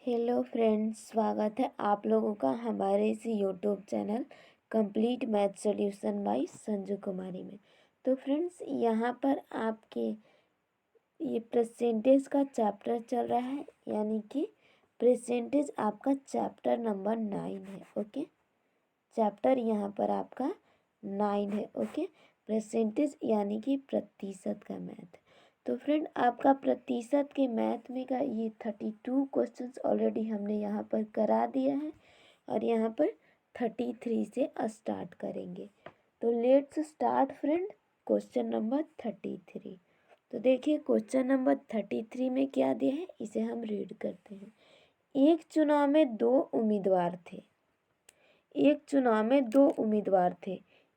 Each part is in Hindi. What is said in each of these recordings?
हेलो फ्रेंड्स, स्वागत है आप लोगों का हमारे इस YouTube channel complete math solution by Sanju Kumari में। तो फ्रेंड्स, यहाँ पर आपके ये परसेंटेज का चैप्टर चल रहा है, यानी कि परसेंटेज आपका चैप्टर नंबर 9 है। ओके, चैप्टर यहाँ पर आपका 9 है। ओके, परसेंटेज यानी कि प्रतिशत का मैथ। तो फ्रेंड, आपका प्रतिशत के मैथ में का ये 32 क्वेश्चंस ऑलरेडी हमने यहाँ पर करा दिया है और यहाँ पर 33 से स्टार्ट करेंगे। तो let's start friend, question number 33। तो देखिए, क्वेश्चन नंबर 33 में क्या दिया है, इसे हम रीड करते हैं। एक चुनाव में दो उम्मीदवार थे।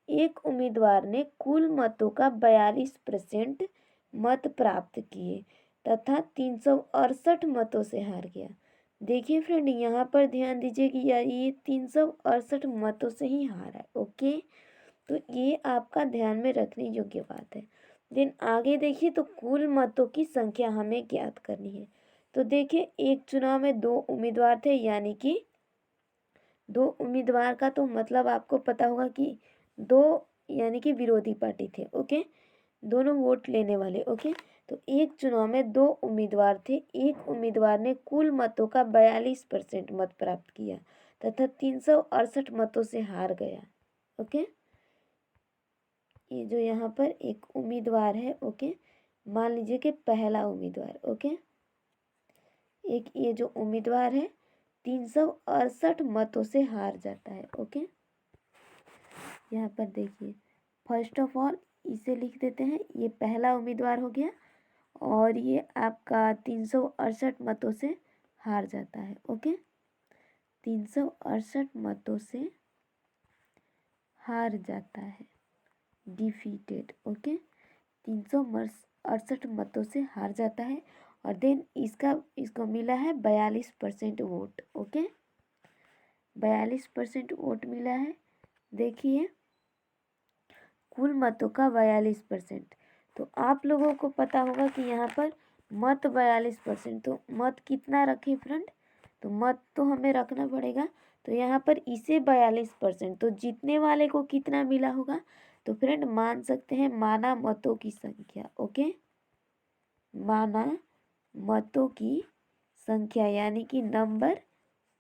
एक उम्मीदवार ने कुल मतों का 42% मत प्राप्त किए तथा 368 मतों से हार गया। देखिए फ्रेंड, यहाँ पर ध्यान दीजिए कि ये 368 मतों से ही हारा है। ओके, तो ये आपका ध्यान में रखने योग्य बात है। देन आगे देखिए, तो कुल मतों की संख्या हमें ज्ञात करनी है। तो देखिए, एक चुनाव में दो उम्मीदवार थे, यानी कि दो उम्मीदवार का तो मतलब आपको पता होगा कि दो यानी कि विरोधी पार्टी थे। ओके, दोनों वोट लेने वाले। ओके, तो एक चुनाव में दो उम्मीदवार थे। एक उम्मीदवार ने कुल मतों का 42% मत प्राप्त किया तथा 368 मतों से हार गया। ओके, ये जो यहाँ पर एक उम्मीदवार है, ओके, मान लीजिए कि पहला उम्मीदवार, ओके, एक ये जो उम्मीदवार है 368 मतों से हार जाता है। ओके, यहाँ पर देखिए, फर्स्ट ऑफ ऑल इसे लिख देते हैं, ये पहला उम्मीदवार हो गया और ये आपका 368 मतों से हार जाता है। ओके, 368 मतों से हार जाता है, डिफीटेड। ओके, 368 मतों से हार जाता है और देन इसको मिला है 42% वोट। ओके, 42% वोट मिला है। देखिए, कुल मतों का 42%। तो आप लोगों को पता होगा कि यहाँ पर मत 42%, तो मत कितना रखे फ्रेंड, तो मत तो हमें रखना पड़ेगा। तो यहाँ पर इसे 42%, तो जीतने वाले को कितना मिला होगा, तो फ्रेंड मान सकते हैं माना मतों की संख्या। ओके, माना मतों की संख्या यानी कि नंबर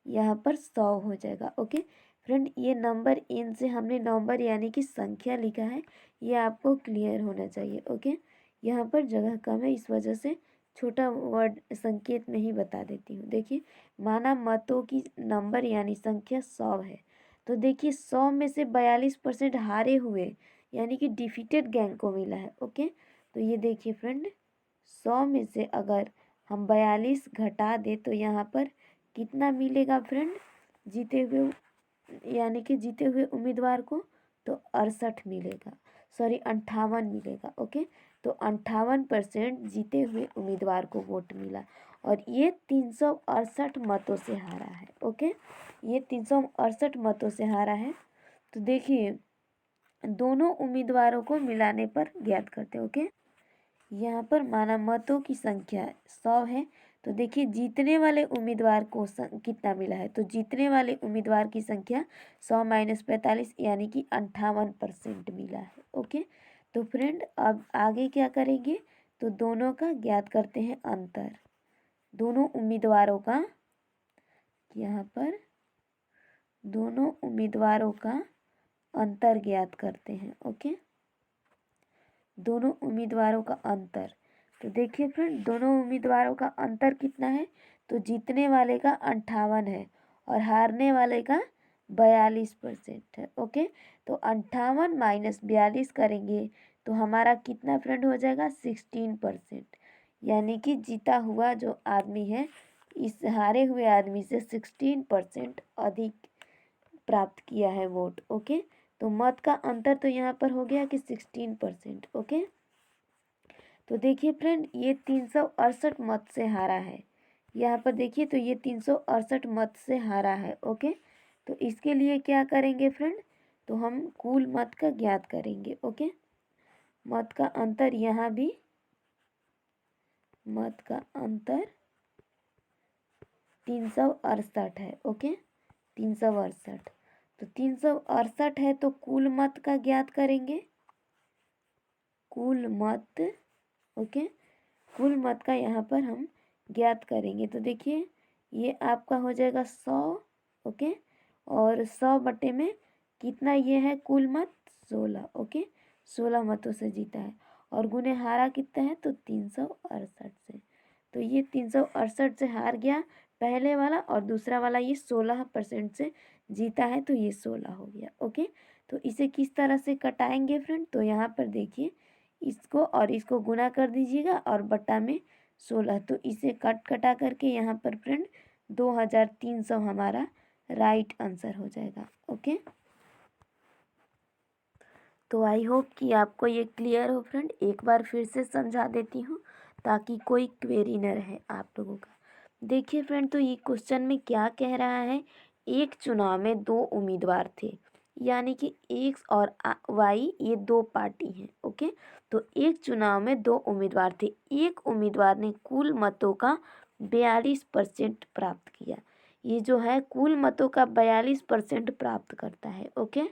यहाँ पर 100 हो जाएगा। ओके फ्रेंड, ये नंबर इन से हमने नंबर यानी कि संख्या लिखा है, ये आपको क्लियर होना चाहिए। ओके, यहाँ पर जगह कम है, इस वजह से छोटा वर्ड संकेत में ही बता देती हूँ। देखिए, माना मतों की नंबर यानी संख्या 100 है। तो देखिए, 100 में से 42% हारे हुए यानी कि डिफीटेड गैंग को मिला है। ओके, तो ये देखिए फ्रेंड, 100 में से अगर हम 42 घटा दे तो यहाँ पर कितना मिलेगा फ्रेंड, जीते हुए यानी कि जीते हुए उम्मीदवार को, तो 68 मिलेगा, सॉरी 58 मिलेगा। ओके, तो 58% जीते हुए उम्मीदवार को वोट मिला और ये 368 मतों से हारा है। ओके, ये 368 मतों से हारा है। तो देखिए, दोनों उम्मीदवारों को मिलाने पर ज्ञात करते हैं। ओके, यहाँ पर माना मतों की संख्या 100 है, तो देखिए जीतने वाले उम्मीदवार को कितना मिला है, तो जीतने वाले उम्मीदवार की संख्या 100 माइनस 45 यानी कि 58% मिला है। ओके, तो फ्रेंड अब आगे क्या करेंगे, तो दोनों का ज्ञात करते हैं अंतर, दोनों उम्मीदवारों का, यहाँ पर दोनों उम्मीदवारों का अंतर ज्ञात करते हैं। ओके, दोनों उम्मीदवारों का अंतर, तो देखिए फ्रेंड, दोनों उम्मीदवारों का अंतर कितना है, तो जीतने वाले का 58 है और हारने वाले का 42% है। ओके, तो 58 माइनस 42 करेंगे तो हमारा कितना फ्रेंड हो जाएगा, 16%, यानी कि जीता हुआ जो आदमी है इस हारे हुए आदमी से 16% अधिक प्राप्त किया है वोट। ओके, तो मत का अंतर तो यहाँ पर हो गया कि 16%। ओके, तो देखिए फ्रेंड, ये 368 मत से हारा है, यहाँ पर देखिए, तो ये 368 मत से हारा है। ओके, तो इसके लिए क्या करेंगे फ्रेंड, तो हम कुल मत का ज्ञात करेंगे। ओके, मत का अंतर, यहाँ भी मत का अंतर 368 है। ओके, 368। तो 368 है तो कुल मत का ज्ञात करेंगे, कुल मत। ओके, कुल मत का यहाँ पर हम ज्ञात करेंगे। तो देखिए ये आपका हो जाएगा 100। ओके, और 100 बटे में कितना ये है कुल मत 16। ओके, 16 मतों से जीता है और गुने हारा कितना है तो 368 से। तो ये 368 से हार गया पहले वाला, और दूसरा वाला ये 16% से जीता है, तो ये 16 हो गया। ओके, तो इसे किस तरह से कटाएंगे फ्रेंड, तो यहाँ पर देखिए इसको और इसको गुना कर दीजिएगा और बट्टा में 16। तो इसे कटा करके यहाँ पर फ्रेंड 2300 हमारा राइट आंसर हो जाएगा। ओके, तो आई होप कि आपको ये क्लियर हो फ्रेंड। एक बार फिर से समझा देती हूँ ताकि कोई क्वेरी न रहे आप लोगों का। देखिए फ्रेंड, तो ये क्वेश्चन में क्या कह रहा है, एक चुनाव में 2 उम्मीदवार थे, यानी कि एक्स और वाई ये 2 पार्टी हैं। ओके, तो एक चुनाव में 2 उम्मीदवार थे, एक उम्मीदवार ने कुल मतों का 42% प्राप्त किया। ये जो है कुल मतों का 42% प्राप्त करता है। ओके,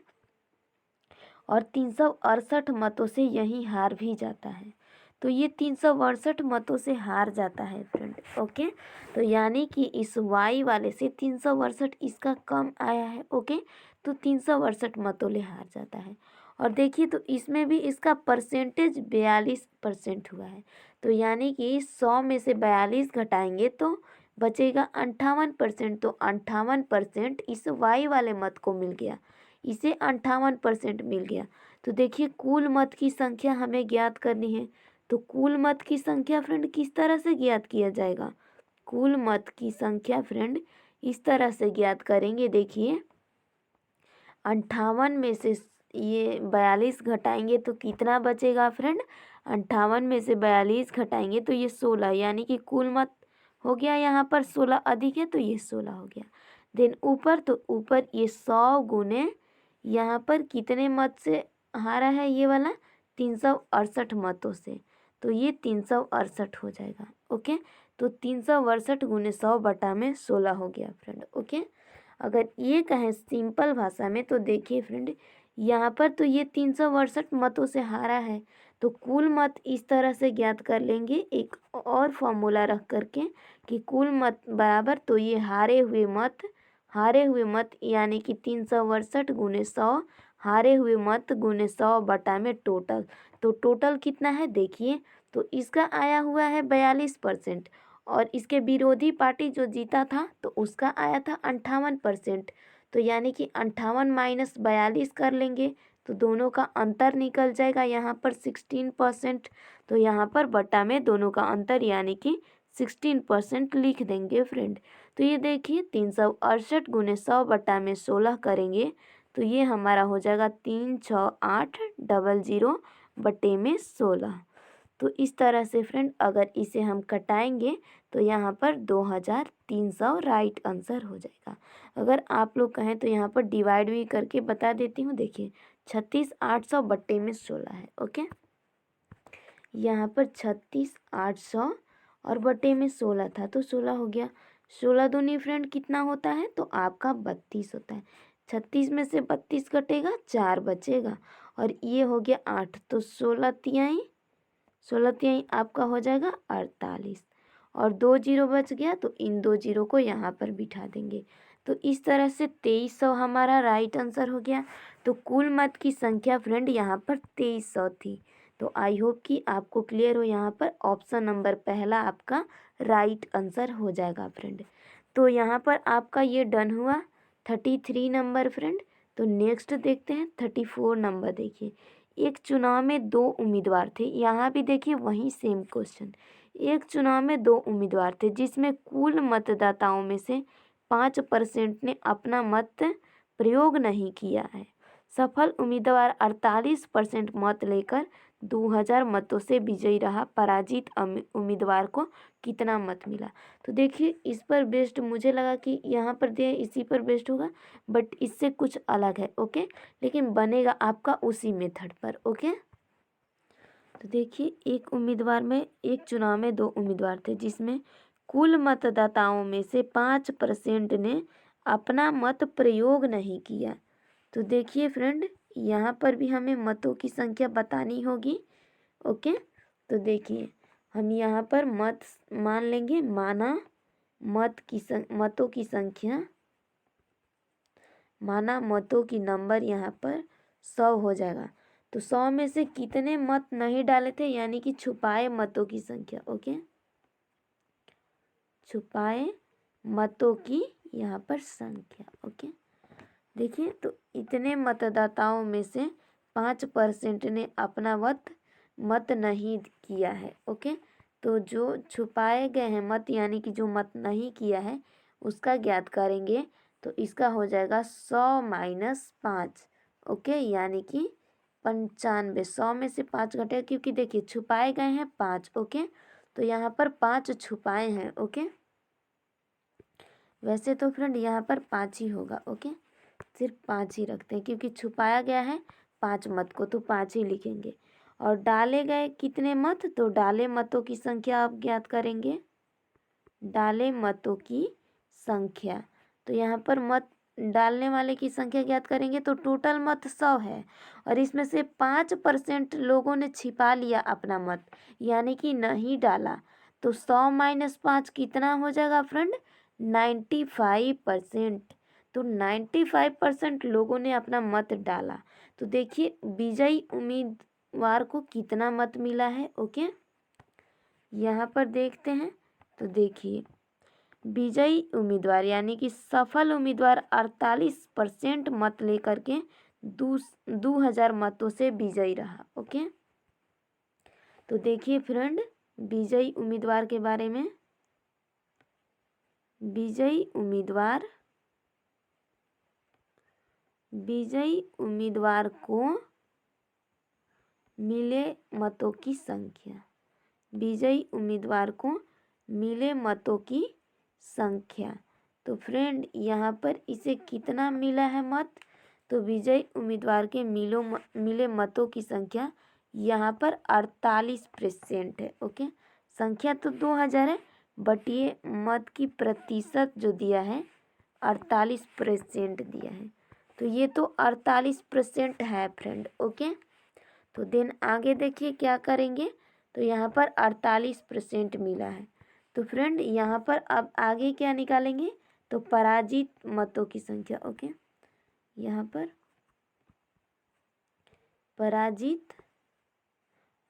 और 368 मतों से यही हार भी जाता है। तो ये 368 मतों से हार जाता है फ्रेंड। ओके, तो यानी कि इस वाई वाले से 368 इसका कम आया है। ओके, तो 368 मतों ले हार जाता है। और देखिए तो इसमें भी इसका परसेंटेज 42% हुआ है। तो यानी कि 100 में से 42 घटाएंगे तो बचेगा 58%। तो 58% इस वाई वाले मत को मिल गया, इसे 58% मिल गया। तो देखिए कुल मत की संख्या हमें ज्ञात करनी है। तो कुल मत की संख्या फ्रेंड किस तरह से ज्ञात किया जाएगा, कुल मत की संख्या फ्रेंड इस तरह से ज्ञात करेंगे। देखिए 58 में से ये 42 घटाएंगे तो कितना बचेगा फ्रेंड, 58 में से 42 घटाएंगे तो ये 16, यानी कि कुल मत हो गया यहाँ पर 16 अधिक है तो ये 16 हो गया। देन ऊपर, तो ऊपर ये 100 गुने यहाँ पर कितने मत से हारा है ये वाला 368 मतों से, तो ये 368 हो जाएगा। ओके, तो 368 गुने 100 बटा में 16 हो गया फ्रेंड। ओके, अगर ये कहें सिंपल भाषा में तो देखिए फ्रेंड यहाँ पर तो ये 368 मतों से हारा है, तो कुल मत इस तरह से ज्ञात कर लेंगे एक और फॉर्मूला रख करके कि कुल मत बराबर, तो ये हारे हुए मत यानी कि 368 गुने 100, हारे हुए मत गुने 100 बटा में टोटल। तो टोटल कितना है देखिए, तो इसका आया हुआ है 42% और इसके विरोधी पार्टी जो जीता था तो उसका आया था 58%। तो यानी कि 58 माइनस 42 कर लेंगे तो दोनों का अंतर निकल जाएगा यहाँ पर 16%। तो यहाँ पर बटा में दोनों का अंतर यानी कि 16% लिख देंगे फ्रेंड। तो ये देखिए 368 गुने 100 बटा में 16 करेंगे तो ये हमारा हो जाएगा 36800 बटे में 16। तो इस तरह से फ्रेंड अगर इसे हम कटाएंगे तो यहाँ पर 2300 राइट आंसर हो जाएगा। अगर आप लोग कहें तो यहाँ पर डिवाइड भी करके बता देती हूँ। देखिए 36800 बट्टे में 16 है। ओके, यहाँ पर 36800 और बट्टे में 16 था तो 16 हो गया। 16 दूनी फ्रेंड कितना होता है तो आपका 32 होता है। 36 में से 32 कटेगा 4 बचेगा और ये हो गया 8, तो 16 तिहाई आपका हो जाएगा 48 और 2 जीरो बच गया तो इन 2 जीरो को यहाँ पर बिठा देंगे। तो इस तरह से 2300 हमारा राइट आंसर हो गया। तो कुल मत की संख्या फ्रेंड यहाँ पर 2300 थी। तो आई होप कि आपको क्लियर हो, यहाँ पर ऑप्शन नंबर पहला आपका राइट आंसर हो जाएगा फ्रेंड। तो यहाँ पर आपका ये डन हुआ 33 नंबर फ्रेंड। तो नेक्स्ट देखते हैं 34 नंबर। देखिए एक चुनाव में 2 उम्मीदवार थे, यहाँ भी देखिए वही सेम क्वेश्चन। एक चुनाव में 2 उम्मीदवार थे जिसमें कुल मतदाताओं में से 5% ने अपना मत प्रयोग नहीं किया है। सफल उम्मीदवार 48% मत लेकर 2000 मतों से विजयी रहा। पराजित उम्मीदवार को कितना मत मिला। तो देखिए इस पर बेस्ड मुझे लगा कि यहाँ पर दे इसी पर बेस्ड होगा, बट इससे कुछ अलग है। ओके, लेकिन बनेगा आपका उसी मेथड पर। ओके, तो देखिए एक चुनाव में 2 उम्मीदवार थे जिसमें कुल मतदाताओं में से 5% ने अपना मत प्रयोग नहीं किया। तो देखिए फ्रेंड, यहाँ पर भी हमें मतों की संख्या बतानी होगी। ओके, तो देखिए हम यहाँ पर मत मान लेंगे, माना मतों की संख्या, माना मतों की नंबर यहाँ पर 100 हो जाएगा। तो 100 में से कितने मत नहीं डाले थे, यानी कि छुपाए मतों की संख्या। ओके, छुपाए मतों की यहाँ पर संख्या। ओके, देखिए तो इतने मतदाताओं में से 5% ने अपना मत नहीं किया है। ओके, तो जो छुपाए गए हैं मत, यानी कि जो मत नहीं किया है उसका ज्ञात करेंगे। तो इसका हो जाएगा 100 माइनस 5। ओके, यानी कि 95। 100 में से 5 घटेगा, क्योंकि देखिए छुपाए गए हैं 5। ओके, तो यहाँ पर 5 छुपाए हैं। ओके, वैसे तो फ्रेंड यहाँ पर 5 ही होगा। ओके, सिर्फ 5 ही रखते हैं, क्योंकि छुपाया गया है 5 मत को, तो 5 ही लिखेंगे। और डाले गए कितने मत, तो डाले मतों की संख्या आप ज्ञात करेंगे। डाले मतों की संख्या, तो यहाँ पर मत डालने वाले की संख्या ज्ञात करेंगे। तो टोटल मत 100 है, और इसमें से 5% लोगों ने छिपा लिया अपना मत, यानी कि नहीं डाला। तो 100 माइनस 5 कितना हो जाएगा फ्रेंड, 95%। तो 95% लोगों ने अपना मत डाला। तो देखिए विजयी उम्मीदवार को कितना मत मिला है। ओके, यहाँ पर देखते हैं। तो देखिए विजयी उम्मीदवार यानी कि सफल उम्मीदवार 48% मत लेकर के 2000 मतों से विजयी रहा। ओके, तो देखिए फ्रेंड विजयी उम्मीदवार के बारे में। विजयी उम्मीदवार को मिले मतों की संख्या। विजयी उम्मीदवार को मिले मतों की संख्या। तो फ्रेंड यहाँ पर इसे कितना मिला है मत, तो विजयी उम्मीदवार के मिले मतों की संख्या यहाँ पर 48% है। ओके, संख्या तो 2000 है, बट ये मत की प्रतिशत जो दिया है 48% दिया है। तो ये तो 48% है फ्रेंड। ओके, तो देन आगे देखिए क्या करेंगे। तो यहाँ पर 48% मिला है। तो फ्रेंड यहाँ पर अब आगे क्या निकालेंगे, तो पराजित मतों की संख्या। ओके, यहाँ पर पराजित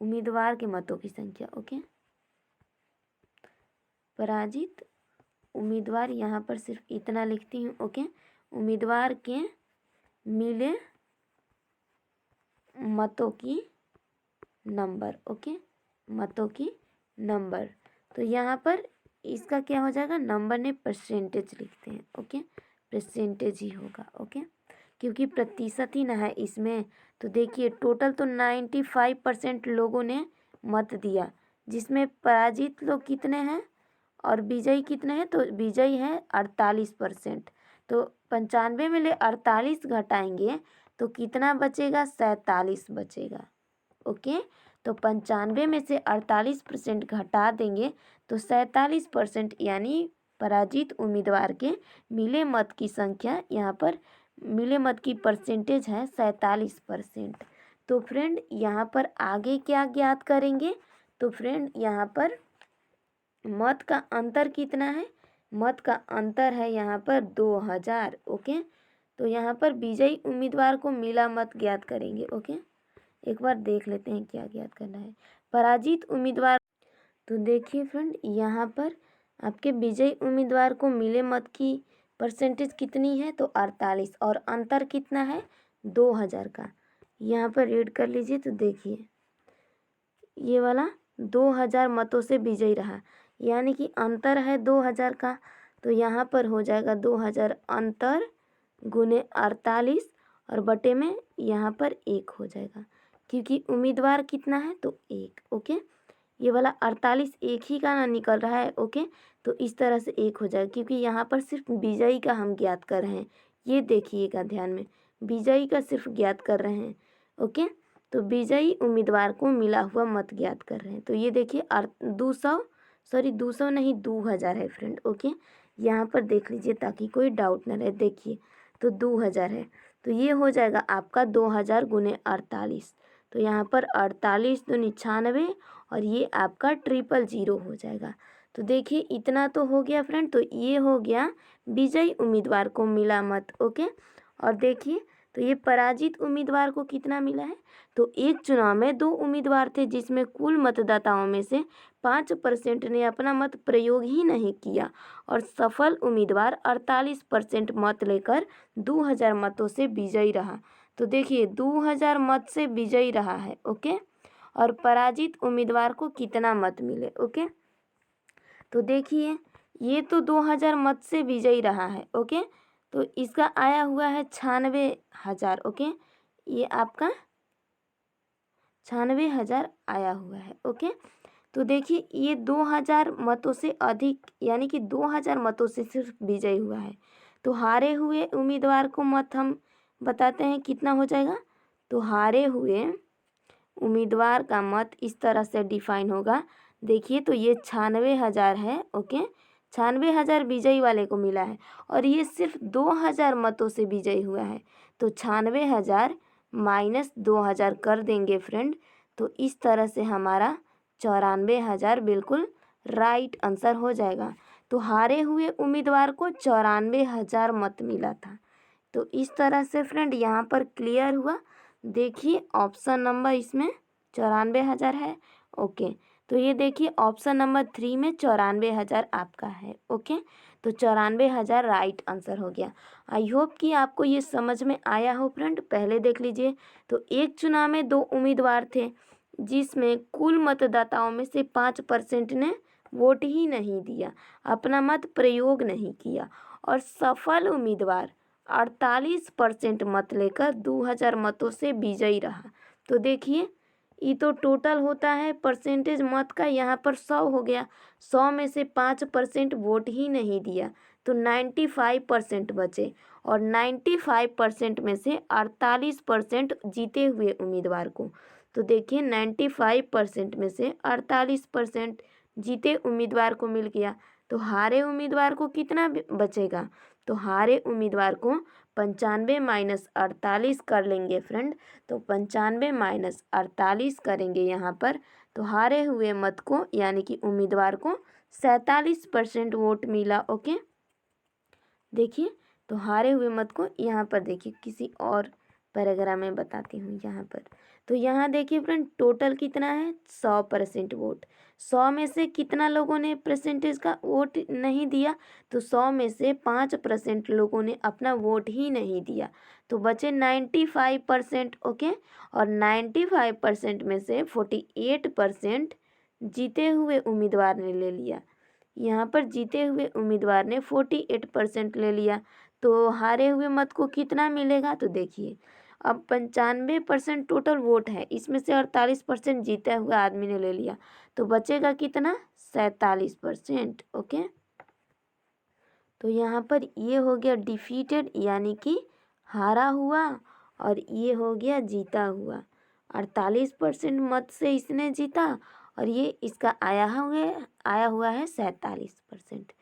उम्मीदवार के मतों की संख्या। ओके, पराजित उम्मीदवार, यहाँ पर सिर्फ इतना लिखती हूँ। ओके, उम्मीदवार के मिले मतों की नंबर। ओके, मतों की नंबर, तो यहाँ पर इसका क्या हो जाएगा, नंबर ने परसेंटेज लिखते हैं। ओके, परसेंटेज ही होगा। ओके, क्योंकि प्रतिशत ही ना है इसमें। तो देखिए टोटल तो 95% लोगों ने मत दिया, जिसमें पराजित लोग कितने हैं और विजयी कितने हैं, तो विजयी है 48%। तो 95 में ले 48 घटाएंगे तो कितना बचेगा, 47 बचेगा। ओके, तो 95 में से 48% घटा देंगे तो 47%, यानी पराजित उम्मीदवार के मिले मत की संख्या, यहाँ पर मिले मत की परसेंटेज है 47%। तो फ्रेंड यहाँ पर आगे क्या ज्ञात करेंगे, तो फ्रेंड यहाँ पर मत का अंतर कितना है, मत का अंतर है यहाँ पर 2000। ओके, तो यहाँ पर विजयी उम्मीदवार को मिला मत ज्ञात करेंगे। ओके, एक बार देख लेते हैं क्या ज्ञात करना है। पराजित उम्मीदवार, तो देखिए फ्रेंड यहाँ पर आपके विजयी उम्मीदवार को मिले मत की परसेंटेज कितनी है, तो 48, और अंतर कितना है 2000 का। यहाँ पर रीड कर लीजिए। तो देखिए ये वाला 2000 मतों से विजयी रहा, यानी कि अंतर है 2000 का। तो यहाँ पर हो जाएगा 2000 अंतर गुने 48 और बटे में यहाँ पर 1 हो जाएगा, क्योंकि उम्मीदवार कितना है, तो 1। ओके, ये वाला 48 एक ही का ना निकल रहा है। ओके, तो इस तरह से 1 हो जाएगा, क्योंकि यहाँ पर सिर्फ विजयी का हम ज्ञात कर रहे हैं। ये देखिएगा ध्यान में, विजयी का सिर्फ ज्ञात कर रहे हैं। ओके, तो विजयी उम्मीदवार को मिला हुआ मत ज्ञात कर रहे हैं। तो ये देखिए 200 सॉरी 200 नहीं 2000 है फ्रेंड। ओके, यहाँ पर देख लीजिए ताकि कोई डाउट ना रहे। देखिए तो 2000 है, तो ये हो जाएगा आपका 2000 गुने 48। तो यहाँ पर 48 दूनी 96 और ये आपका 000 हो जाएगा। तो देखिए इतना तो हो गया फ्रेंड। तो ये हो गया विजयी उम्मीदवार को मिला मत। ओके, और देखिए तो ये पराजित उम्मीदवार को कितना मिला है। तो एक चुनाव में 2 उम्मीदवार थे जिसमें कुल मतदाताओं में से 5% ने अपना मत प्रयोग ही नहीं किया और सफल उम्मीदवार 48% मत लेकर 2000 मतों से विजयी रहा। तो देखिए 2000 मत से विजयी रहा है। ओके, और पराजित उम्मीदवार को कितना मत मिले। ओके, तो देखिए ये तो 2000 मत से विजयी रहा है। ओके, तो इसका आया हुआ है 96,000। ओके, ये आपका 96,000 आया हुआ है। ओके, तो देखिए ये 2000 मतों से अधिक यानी कि 2000 मतों से सिर्फ विजयी हुआ है। तो हारे हुए उम्मीदवार को मत हम बताते हैं कितना हो जाएगा। तो हारे हुए उम्मीदवार का मत इस तरह से डिफाइन होगा। देखिए तो ये 96,000 है। ओके, 96,000 विजयी वाले को मिला है और ये सिर्फ 2000 मतों से विजयी हुआ है। तो 96,000 माइनस 2000 कर देंगे फ्रेंड। तो इस तरह से हमारा 94,000 बिल्कुल राइट आंसर हो जाएगा। तो हारे हुए उम्मीदवार को 94,000 मत मिला था। तो इस तरह से फ्रेंड यहाँ पर क्लियर हुआ। देखिए ऑप्शन नंबर इसमें 94,000 है। ओके, तो ये देखिए ऑप्शन नंबर 3 में 94,000 आपका है। ओके, तो 94,000 राइट आंसर हो गया। आई होप कि आपको ये समझ में आया हो फ्रेंड। पहले देख लीजिए तो एक चुनाव में 2 उम्मीदवार थे जिसमें कुल मतदाताओं में से 5% ने वोट ही नहीं दिया, अपना मत प्रयोग नहीं किया और सफल उम्मीदवार 48% मत लेकर 2000 मतों से विजयी रहा। तो देखिए ये तो टोटल होता है परसेंटेज मत का, यहाँ पर 100 हो गया। 100 में से 5% वोट ही नहीं दिया तो 95% बचे और 95% में से 48% जीते हुए उम्मीदवार को। तो देखिए 95% में से 48% जीते उम्मीदवार को मिल गया। तो हारे उम्मीदवार को कितना बचेगा। तो हारे उम्मीदवार को 95 माइनस 48 कर लेंगे फ्रेंड। तो 95 माइनस 48 करेंगे यहाँ पर। तो हारे हुए मत को यानी कि उम्मीदवार को 47% वोट मिला। ओके, देखिए तो हारे हुए मत को यहाँ पर देखिए किसी और पैराग्राफ में बताती हूँ यहाँ पर। तो यहाँ देखिए फ्रेंड टोटल कितना है 100% वोट। 100 में से कितना लोगों ने परसेंटेज का वोट नहीं दिया। तो 100 में से 5% लोगों ने अपना वोट ही नहीं दिया तो बचे 95%। ओके, और 95% में से 48% जीते हुए उम्मीदवार ने ले लिया। यहाँ पर जीते हुए उम्मीदवार ने 48% ले लिया। तो हारे हुए मत को कितना मिलेगा। तो देखिए अब 95% टोटल वोट है, इसमें से 48% जीता हुआ आदमी ने ले लिया तो बचेगा कितना 47%। ओके, तो यहाँ पर ये हो गया डिफीटेड यानी कि हारा हुआ और ये हो गया जीता हुआ। 48% मत से इसने जीता और ये इसका आया हुआ है 47%।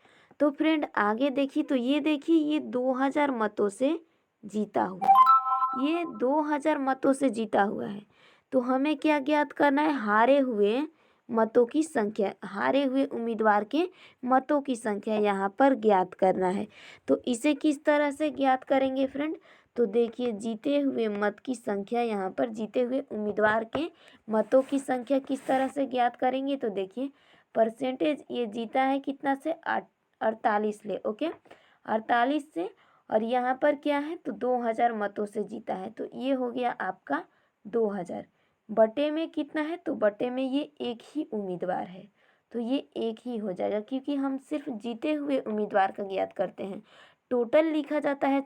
तो फ्रेंड आगे देखिए तो ये देखिए ये 2000 मतों से जीता हुआ, ये 2000 मतों से जीता हुआ है। तो हमें क्या ज्ञात करना है, हारे हुए मतों की संख्या, हारे हुए उम्मीदवार के मतों की संख्या यहाँ पर ज्ञात करना है। तो इसे किस तरह से ज्ञात करेंगे फ्रेंड। तो देखिए जीते हुए मत की संख्या, यहाँ पर जीते हुए उम्मीदवार के मतों की संख्या किस तरह से ज्ञात करेंगे। तो देखिए परसेंटेज ये जीता है कितना से 48 ले। ओके, 48 से और यहाँ पर क्या है तो 2000 मतों से जीता है। तो ये हो गया आपका 2000 बटे में कितना है तो बटे में ये एक ही उम्मीदवार है तो ये एक ही हो जाएगा क्योंकि हम सिर्फ जीते हुए उम्मीदवार का ज्ञात करते हैं। टोटल लिखा जाता है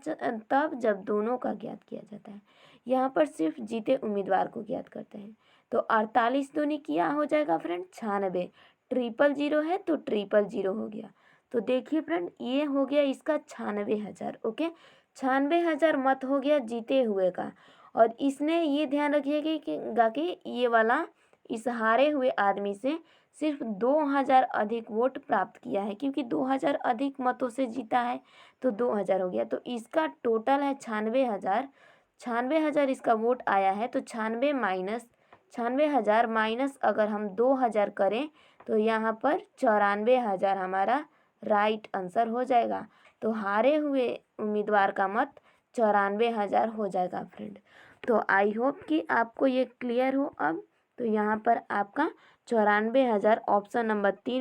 तब जब दोनों का ज्ञात किया जाता है। यहाँ पर सिर्फ जीते उम्मीदवार को ज्ञात करते हैं। तो 48 दूनी क्या हो जाएगा फ्रेंड 96। 000 है तो 000 हो गया। तो देखिए फ्रेंड ये हो गया इसका 96,000। ओके, 96,000 मत हो गया जीते हुए का। और इसने ये ध्यान रखिएगा कि ये वाला इस हारे हुए आदमी से सिर्फ 2000 अधिक वोट प्राप्त किया है, क्योंकि 2000 अधिक मतों से जीता है तो 2000 हो गया। तो इसका टोटल है 96,000। 96,000 इसका वोट आया है, तो 96,000 माइनस अगर हम 2000 करें तो यहाँ पर 94,000 हमारा राइट आंसर हो जाएगा। तो हारे हुए उम्मीदवार का मत 94,000 हो जाएगा फ्रेंड। तो आई होप कि आपको ये क्लियर हो अब। तो यहाँ पर आपका 94,000 ऑप्शन नंबर 3